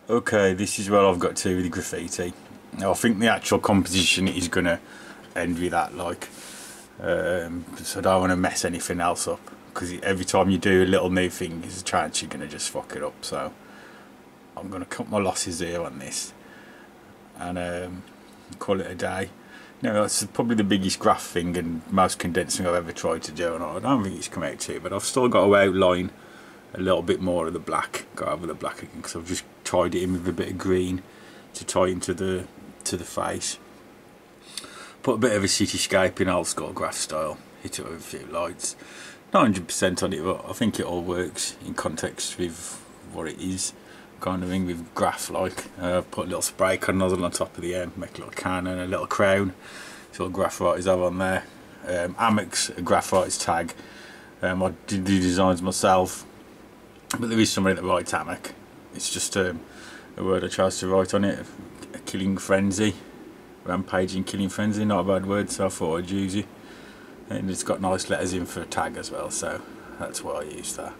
Okay, this is where I've got to with the graffiti. Now, I think the actual composition is going to end with that, like, so I don't want to mess anything else up, because every time you do a little new thing, there's a chance you're going to just fuck it up. So I'm going to cut my losses here on this and call it a day. No, that's probably the biggest graph thing and most condensing I've ever tried to do, and I don't think it's come out too, but I've still got to outline a little bit more of the black, go over the black again, because I've just tied it in with a bit of green to tie into the face. Put a bit of a cityscape in old school graph style, hit it with a few lights. Not 100% on it, but I think it all works in context with what it is, kind of thing with graph like. Put a little spray can nozzle on top of the end, make a little can and a little crown. So graph writers have on there. Amic's a graph writers tag. I did the designs myself, but there is somebody that writes Amic. It's just a word I chose to write on it. A killing frenzy, rampaging killing frenzy, not a bad word, so I thought I'd use it. And it's got nice letters in for a tag as well, so that's why I used that.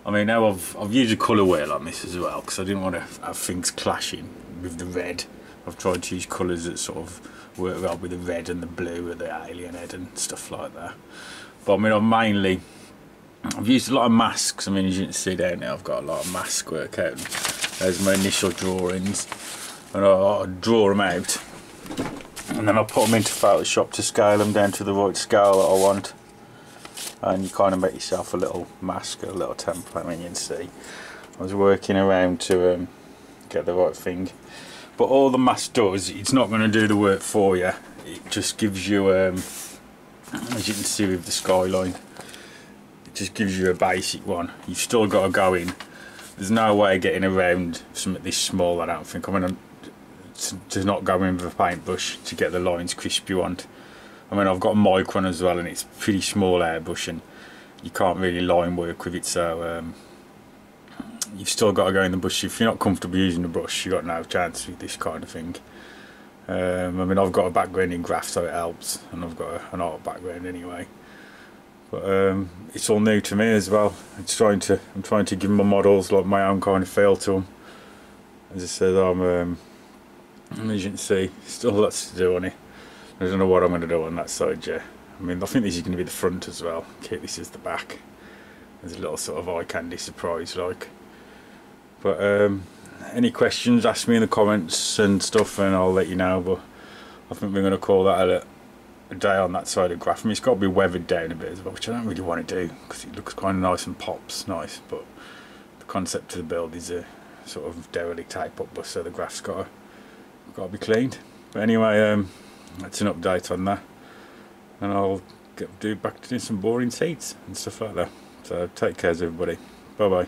I mean, now I've used a colour wheel on this as well, because I didn't want to have things clashing with the red. I've tried to use colours that sort of work well with the red and the blue of the alien head and stuff like that. But I mean, I've used a lot of masks. I mean, as you can see down there, I've got a lot of mask work out. There's my initial drawings, and I draw them out, and then I put them into Photoshop to scale them down to the right scale that I want. And you kind of make yourself a little mask, a little template. I mean, you can see I was working around to get the right thing. But all the mask does, it's not going to do the work for you. It just gives you, as you can see with the skyline, it just gives you a basic one. You've still got to go in. There's no way of getting around something this small, I don't think. I mean, to not go in with a paintbrush to get the lines crisp you want. I mean, I've got a micron as well, and it's pretty small airbrush, and you can't really line work with it, so you've still got to go in the brush. If you're not comfortable using the brush, you've got no chance with this kind of thing. I mean, I've got a background in graph, so it helps, and I've got an art background anyway. But it's all new to me as well. I'm trying to give my models like my own kind of feel to them. As I said, as you can see, still lots to do on it. I don't know what I'm going to do on that side yet. I mean, I think this is going to be the front as well. Keep this as the back. There's a little sort of eye candy surprise like. But any questions, ask me in the comments and stuff, and I'll let you know. But I think we're going to call that a day on that side of graph. I mean, it's got to be weathered down a bit as well, which I don't really want to do, because it looks kind of nice and pops nice. But the concept of the build is a sort of derelict type up bus, so the graph's got to be cleaned. But anyway, that's an update on that, and I'll get back to doing some boring seats and stuff like that. So take care everybody, bye bye.